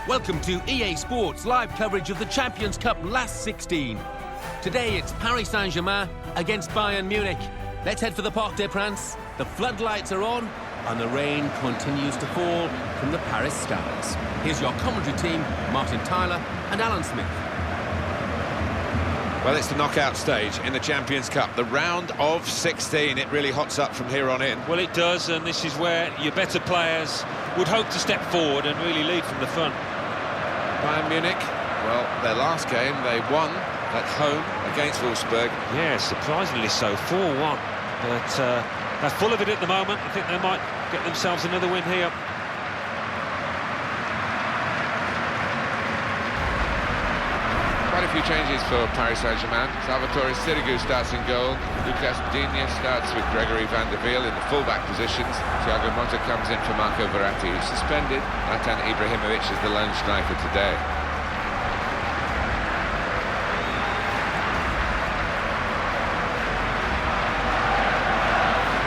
Welcome to EA Sports live coverage of the Champions Cup last 16. Today it's Paris Saint-Germain against Bayern Munich. Let's head for the Parc des Princes. The floodlights are on and the rain continues to fall from the Paris skies. Here's your commentary team, Martin Tyler and Alan Smith. Well, it's the knockout stage in the Champions Cup, the round of 16. It really hots up from here on in. Well, it does, and this is where your better players would hope to step forward and really lead from the front. Bayern Munich, well, their last game, they won at home against Wolfsburg. Yeah, surprisingly so, 4-1. But they're full of it at the moment. I think they might get themselves another win here. Quite a few changes for Paris Saint-Germain. Salvatore Sirigu starts in goal. Lucas Digne starts with Gregory van der Wiel in the full-back positions. Thiago Motta comes in for Marco Verratti, who's suspended. Zlatan Ibrahimovic is the lone striker today.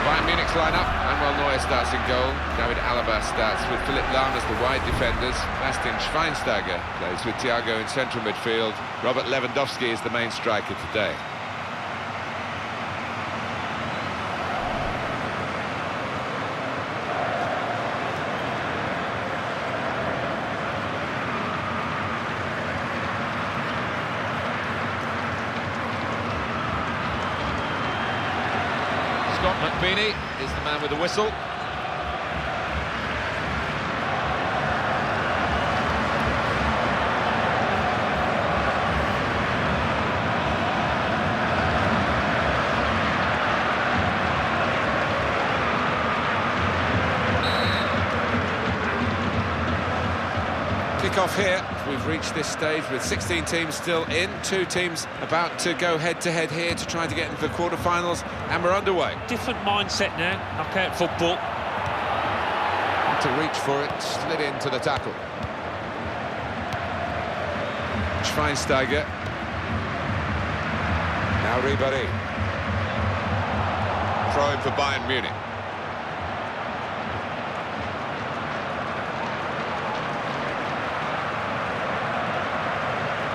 Bayern Munich's line-up. Manuel Neuer starts in goal. David Alaba starts with Philipp Lahm as the wide defenders. Bastian Schweinsteiger plays with Thiago in central midfield. Robert Lewandowski is the main striker today. Scott McBeanie is the man with the whistle. Kick-off here. We've reached this stage with 16 teams still in. 2 teams about to go head-to-head here to try to get into the quarter-finals, and we're underway. Different mindset now, knockout football. To reach for it, slid into the tackle. Schweinsteiger. Now Ribéry. Throw in for Bayern Munich.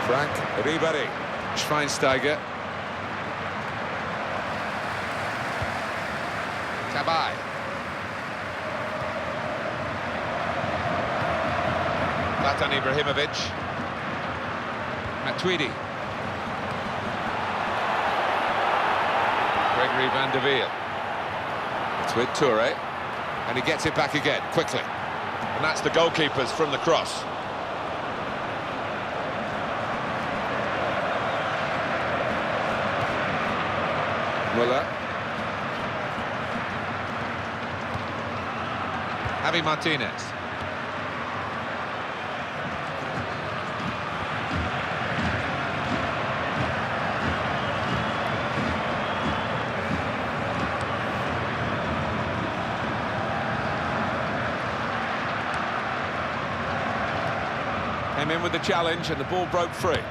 Frank Ribéry. Schweinsteiger. Tabai. Zlatan Ibrahimovic. Matuidi. Gregory van der Wiel. It's with Toure. And he gets it back again, quickly. And that's the goalkeepers from the cross. Muller. Javi Martinez. Came in with the challenge and the ball broke free.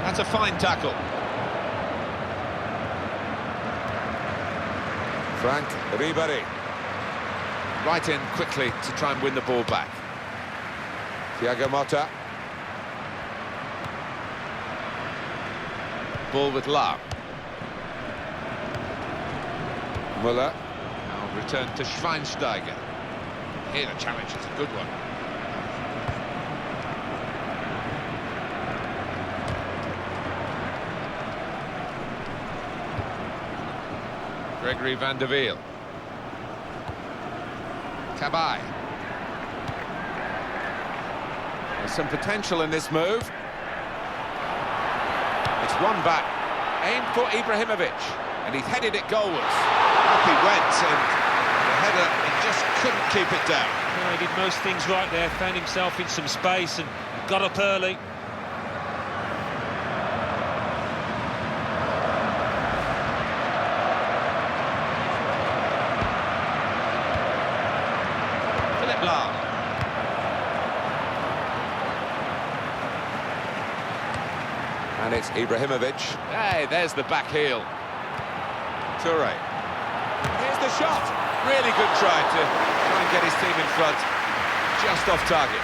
That's a fine tackle. Frank Ribéry. Right in quickly to try and win the ball back. Thiago Motta. Ball with Lahm. Muller. Now return to Schweinsteiger. Here the challenge is a good one. Gregory van der Wiel. Tabai. There's some potential in this move. It's one back. Aimed for Ibrahimovic. And he's headed it goalwards. Up he went, and the header, he just couldn't keep it down. Well, he did most things right there, found himself in some space and got up early. And it's Ibrahimovic. Hey, there's the back heel. Toure. a shot. Really good try and get his team in front. Just off target.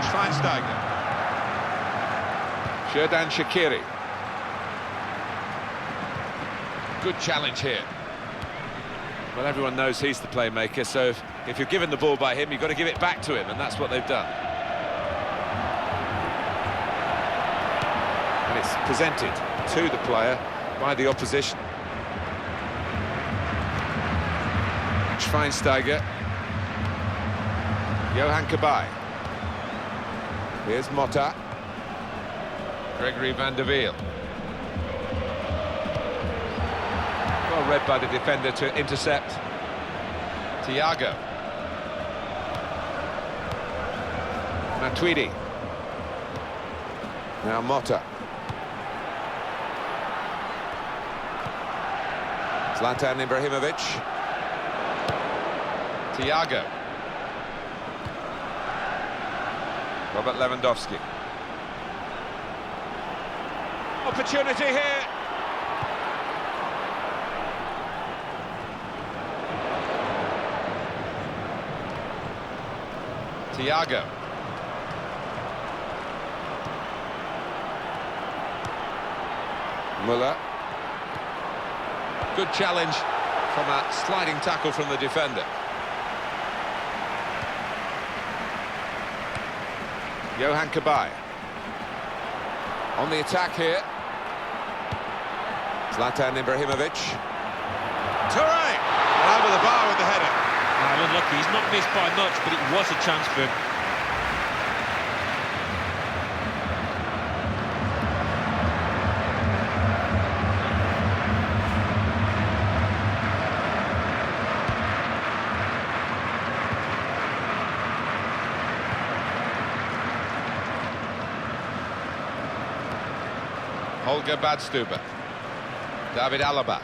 Schweinsteiger. Xherdan Shaqiri. Good challenge here. Well, everyone knows he's the playmaker, so if you're given the ball by him, you've got to give it back to him, and that's what they've done. And it's presented to the player by the opposition. Schweinsteiger. Johan Kabay. Here's Motta. Gregory van der Wiel. Well read by the defender to intercept. Thiago. Matuidi. Now Motta. Zlatan Ibrahimovic. Thiago. Robert Lewandowski. Opportunity here. Thiago. Müller. Good challenge from a sliding tackle from the defender. Johan Kabay. On the attack here. Zlatan Ibrahimovic. Toure! Over the bar with the header. Unlucky, he's not missed by much, but it was a chance for him. Holger Badstuber. David Alaba.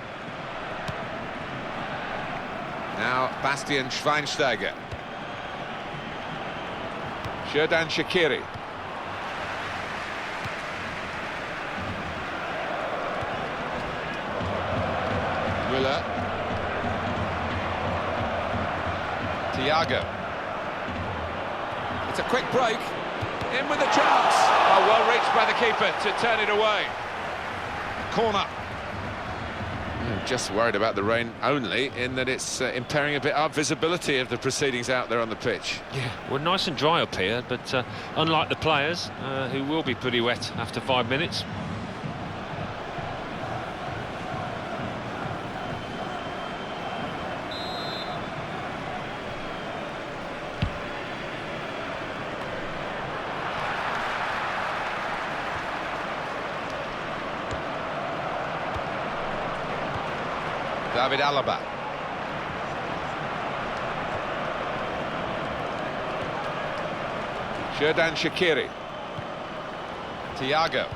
Now Bastian Schweinsteiger. Xherdan Shaqiri. Müller. Thiago. It's a quick break. In with a chance. Oh, well reached by the keeper to turn it away. Corner. Just worried about the rain only, in that it's impairing a bit our visibility of the proceedings out there on the pitch. Yeah, we're nice and dry up here, but unlike the players, who will be pretty wet after 5 minutes. David Alaba. Xherdan Shaqiri. Thiago.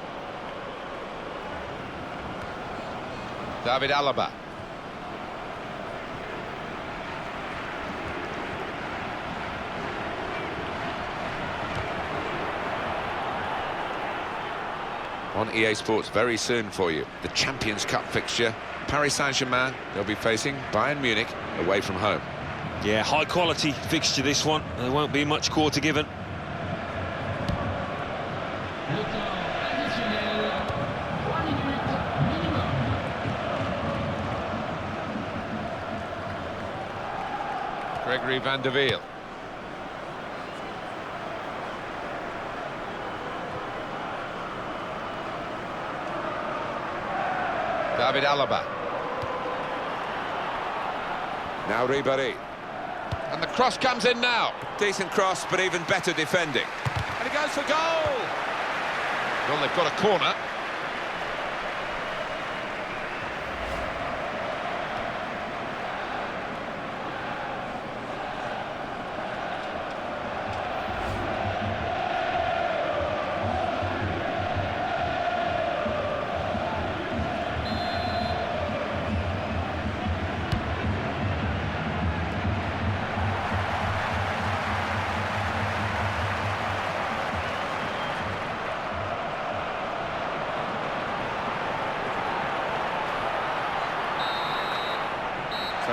David Alaba. On EA Sports very soon for you, the Champions Cup fixture. Paris Saint-Germain, they'll be facing Bayern Munich away from home. Yeah, high quality fixture this one. There won't be much quarter given. Gregory van der Wiel. David Alaba. Now Ribéry. And the cross comes in now. Decent cross, but even better defending. And he goes for goal! Well, they've got a corner.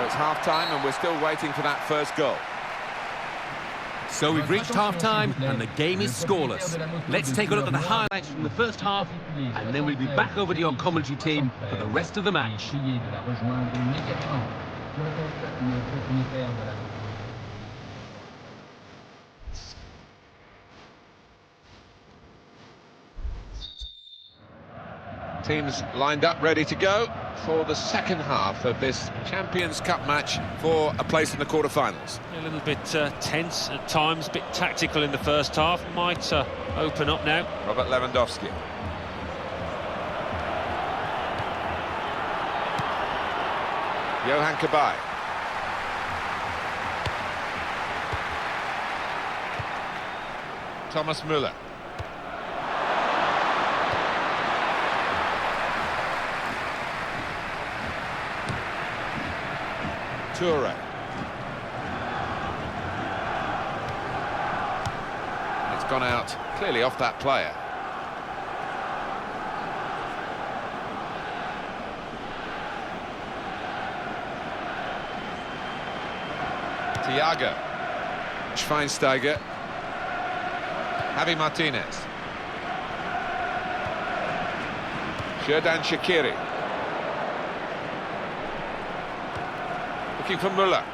So it's half-time and we're still waiting for that first goal. So we've reached half-time and the game is scoreless. Let's take a look at the highlights from the first half and then we'll be back over to your commentary team for the rest of the match. Teams lined up, ready to go for the second half of this Champions Cup match for a place in the quarter-finals. A little bit tense at times, a bit tactical in the first half. Might open up now. Robert Lewandowski. Johan Kabay. Thomas Müller. Toure. It's gone out clearly off that player. Thiago. Schweinsteiger. Javi Martinez. Xherdan Shaqiri. Looking for Müller.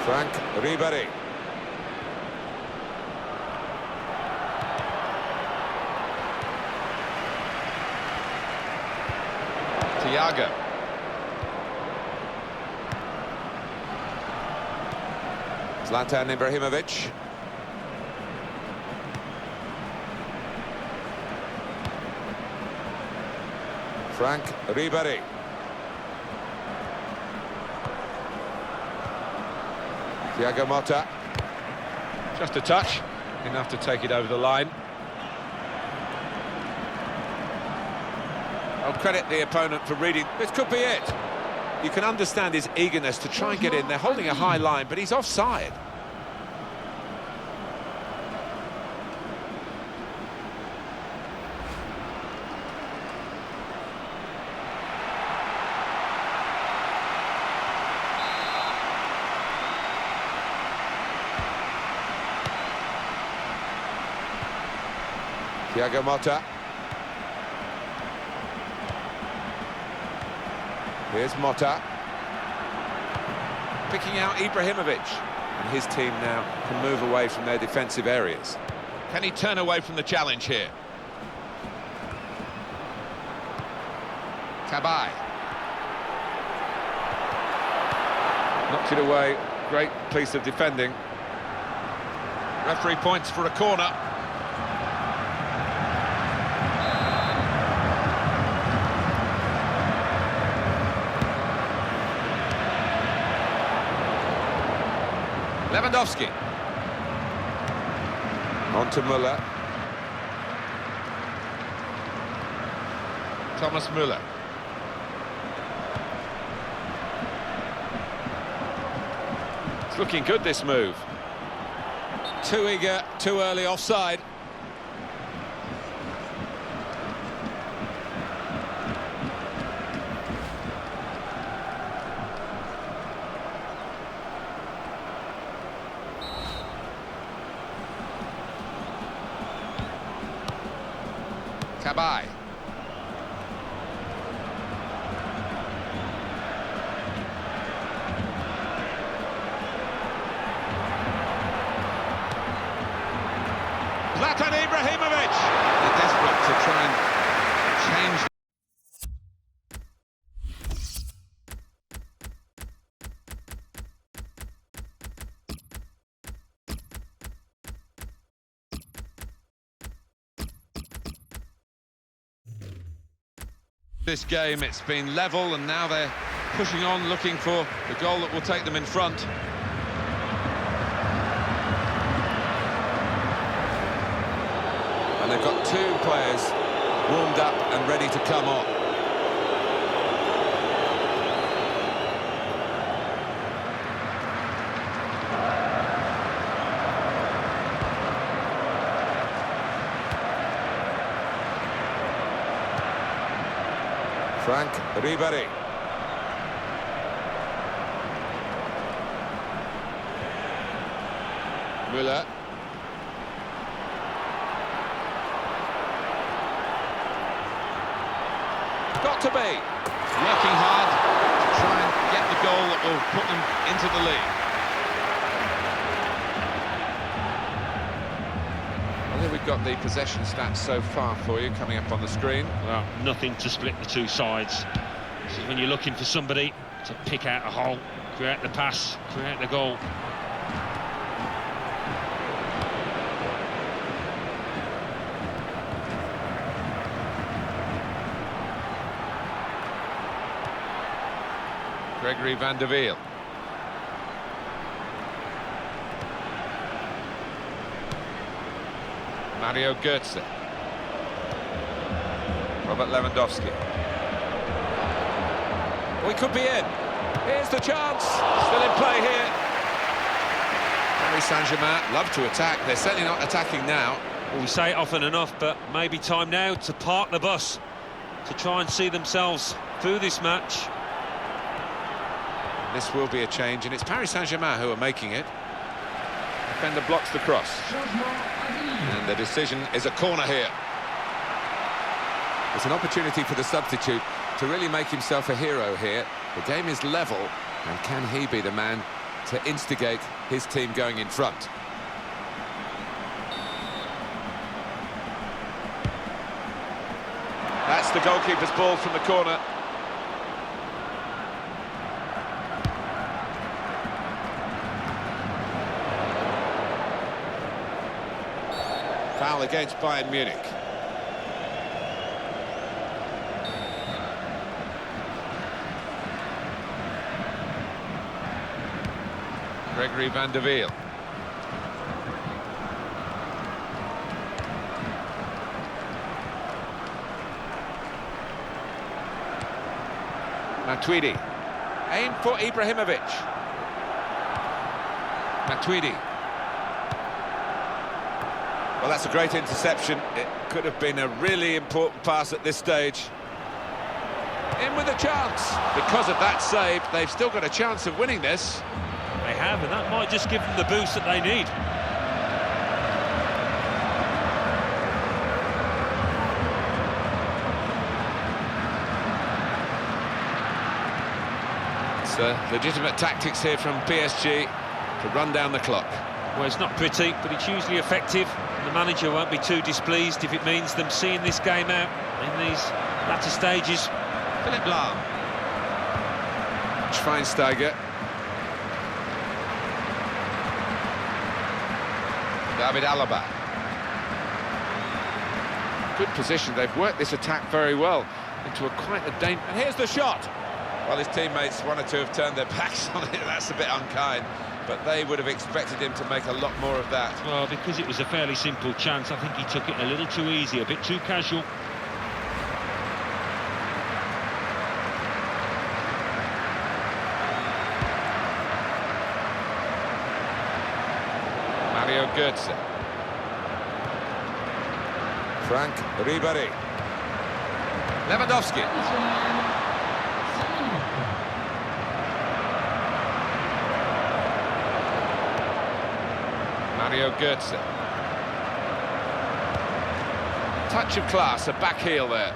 Frank Ribéry. Thiago. Zlatan Ibrahimovic. Frank Ribéry. Thiago Motta. Just a touch, enough to take it over the line. I'll credit the opponent for reading. This could be it. You can understand his eagerness to try and get in. They're holding a high line, but he's offside. Thiago Motta. Here's Motta. Picking out Ibrahimovic. And his team now can move away from their defensive areas. Can he turn away from the challenge here? Kabay. Knocked it away. Great piece of defending. Referee points for a corner. Lewandowski. On to Müller. Thomas Müller. It's looking good, this move. Too eager, too early offside. Kabay. Zlatan Ibrahimovic. They're desperate to try and change. This game, it's been level, and now they're pushing on, looking for the goal that will take them in front. And they've got two players warmed up and ready to come on. Frank Ribéry. Müller. Got to be. Working hard to try and get the goal that will put them into the lead. Well, here we've got the possession stats so far for you coming up on the screen. Well, nothing to split the two sides. This is when you're looking for somebody to pick out a hole, create the pass, create the goal. Gregory van der Wiel. Mario Götze. Robert Lewandowski. We could be in. Here's the chance. Still in play here. Paris Saint-Germain love to attack. They're certainly not attacking now. Well, we say it often enough, but maybe time now to park the bus, to try and see themselves through this match. This will be a change, and it's Paris Saint-Germain who are making it. Defender blocks the cross. And the decision is a corner here. It's an opportunity for the substitute to really make himself a hero here. The game is level, and can he be the man to instigate his team going in front? That's the goalkeeper's ball from the corner. Foul against Bayern Munich. Gregory van der Wiel. Matuidi. Aim for Ibrahimovic. Matuidi. Well, that's a great interception. It could have been a really important pass at this stage. In with a chance. Because of that save, they've still got a chance of winning this. They have, and that might just give them the boost that they need. It's legitimate tactics here from PSG to run down the clock. Well, it's not pretty, but it's usually effective. The manager won't be too displeased if it means them seeing this game out in these latter stages. Philipp Lahm. Schweinsteiger. David Alaba. Good position. They've worked this attack very well into quite a danger. And here's the shot. Well, his teammates, one or two, have turned their backs on it. That's a bit unkind. But they would have expected him to make a lot more of that. Well, because it was a fairly simple chance, I think he took it a little too easy, a bit too casual. Mario Götze. Frank Ribéry. Lewandowski. Mario Götze. Touch of class, a back heel there.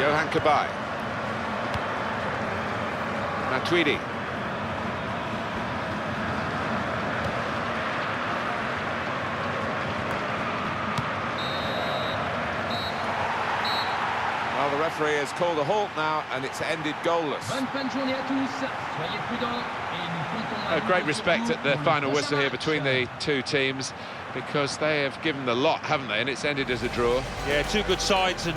Johan Cabaye. Matuidi. Well, the referee has called a halt now, and it's ended goalless. Great respect at the final whistle here between the two teams, because they have given the lot, haven't they? And it's ended as a draw. Yeah, two good sides, and